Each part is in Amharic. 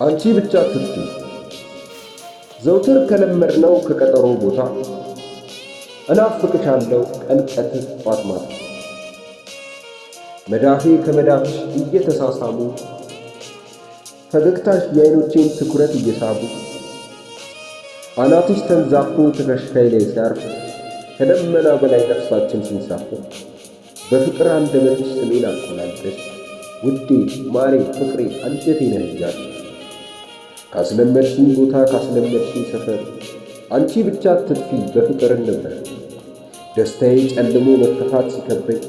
አንቺ ብቻ አትጥፊ። ዘውትር ከለመድነው ከቀጠሮ ቦታ እናፍቅሻለሁ ቀን ቀትር ጧት ማታ። መዳፌ ከመዳፍሽ እየተሳሳሙ ፈገግታሽ የዓይኖቼን ትኩረት እየሳቡ አናትሽ ተንዛፎ ትከሻዬ ላይ ሲያርፍ ከደመና በላይ ነፍሳችን ሲንሳፈፍ በፍቅር አንደበትሽ ስሜን አቆላልጠሽ ውዴ ማሬ ፍቅሬ አንጀቴ ነህ እያልሽ ካስለመድሽኝ ቦታ ካስለመድሽኝ ሰፈር አንቺ ብቻ አትጥፊ በፍቅር እንበል። ደስታዬ ጨልሞ መከፋት ሲከበኝ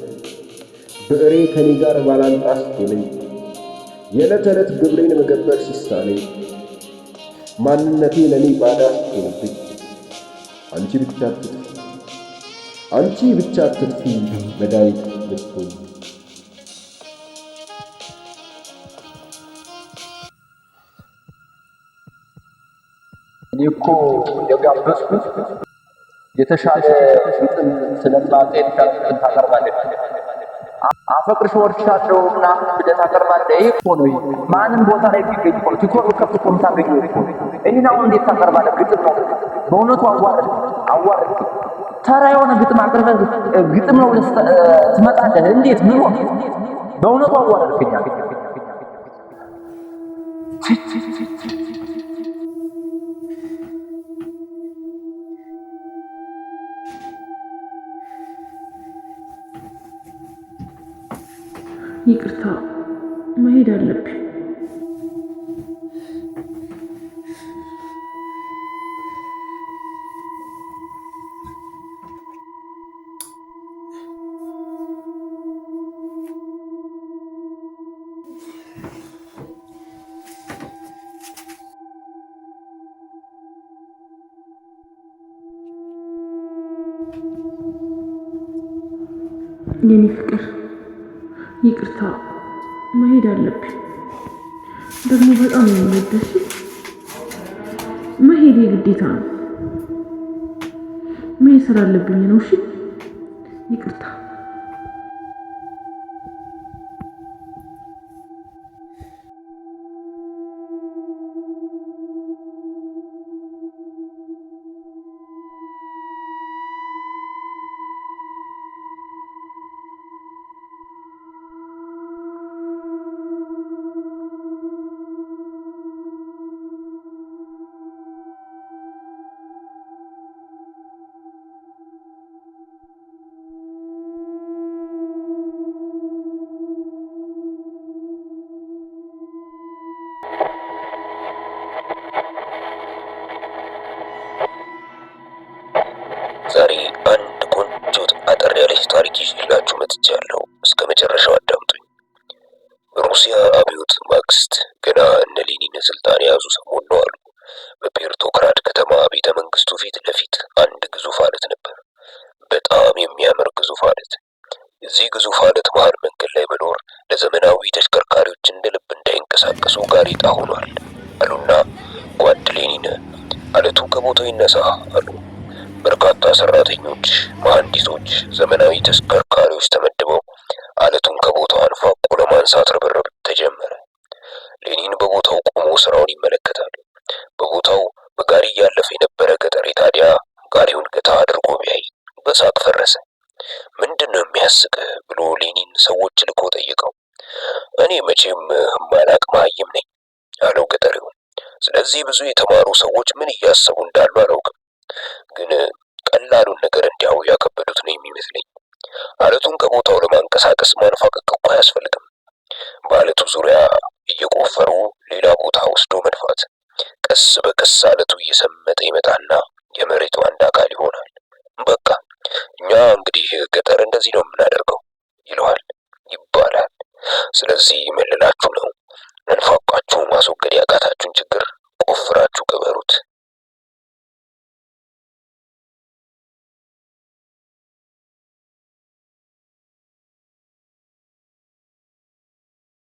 ብዕሬ ከኔ ጋር ባላንጣ ስትሆነኝ የዕለት ተዕለት ግብሬን መገበር ሲሳነኝ ማንነቴ ለኔ ባዳ ስትሆንብኝ አንቺ ብቻ አትጥፊ አንቺ ብቻ አትጥፊ መድኃኒት ልትሆኝ። እኔ እኮ የጋበዝኩት የተሻለ ግጥም ስለማጤን ግጥም ታቀርባለህ፣ አፈቅርሽ ወድሻለሁ ምናምን ብለህ ታቀርባለህ። ይሄ እኮ ነው ማንም ቦታ ላይ ቢገኝ እኮ ቲኮር ከፍ እኮ የምታገኘው እኮ። ይህን አሁን እንዴት ታቀርባለህ? ግጥም ነው በእውነቱ አዋረድ። ተራ የሆነ ግጥም አቅርበህ ግጥም ነው ብለህ ትመጣለህ። እንዴት ምን ሆነ? በእውነቱ አዋረድከኛል። ይቅርታ መሄድ አለብኝ። የኔ ፍቅር ይቅርታ መሄድ አለብኝ። ደግሞ በጣም የሚወደሽ መሄድ የግዴታ ነው። መሄድ ስላለብኝ ነው። እሺ ይቅርታ። ዛሬ አንድ ቆንጆ አጠር ያለች ታሪክ ይዤላችሁ መጥቻለሁ። እስከ መጨረሻው አዳምጡኝ። በሩሲያ አብዮት ማግስት ገና እነ ሌኒን ስልጣን የያዙ ሰሞን ነው አሉ። በፔትሮግራድ ከተማ ቤተ መንግስቱ ፊት ለፊት አንድ ግዙፍ አለት ነበር። በጣም የሚያምር ግዙፍ አለት። እዚህ ግዙፍ አለት መሃል መንገድ ላይ መኖር ለዘመናዊ ተሽከርካሪዎች እንደ ልብ እንዳይንቀሳቀሱ ጋሬጣ ሆኗል አሉና ጓድ ሌኒን አለቱ ከቦታው ይነሳ አሉ። በርካታ ሰራተኞች፣ መሐንዲሶች፣ ዘመናዊ ተሽከርካሪዎች ተመድበው አለቱን ከቦታው አንፋቆ ለማንሳት ርብርብ ተጀመረ። ሌኒን በቦታው ቆሞ ስራውን ይመለከታል። በቦታው በጋሪ እያለፈ የነበረ ገጠሬ ታዲያ ጋሪውን ገታ አድርጎ ቢያይ በሳቅ ፈረሰ። ምንድነው የሚያስቅህ ብሎ ሌኒን ሰዎች ልኮ ጠየቀው። እኔ መቼም ማላቅ መሀይም ነኝ አለው ገጠሬው። ስለዚህ ብዙ የተማሩ ሰዎች ምን እያሰቡ እንዳሉ አላውቅም፣ ግን ቀላሉን ነገር እንዲያው ያከበዱት ነው የሚመስለኝ። አለቱን ከቦታው ለማንቀሳቀስ ማንፋቀቅ እኮ አያስፈልግም። በአለቱ ዙሪያ እየቆፈሩ ሌላ ቦታ ወስዶ መድፋት። ቀስ በቀስ አለቱ እየሰመጠ ይመጣና የመሬቱ አንድ አካል ይሆናል። በቃ እኛ እንግዲህ ገጠር እንደዚህ ነው የምናደርገው ይለዋል ይባላል። ስለዚህ ምን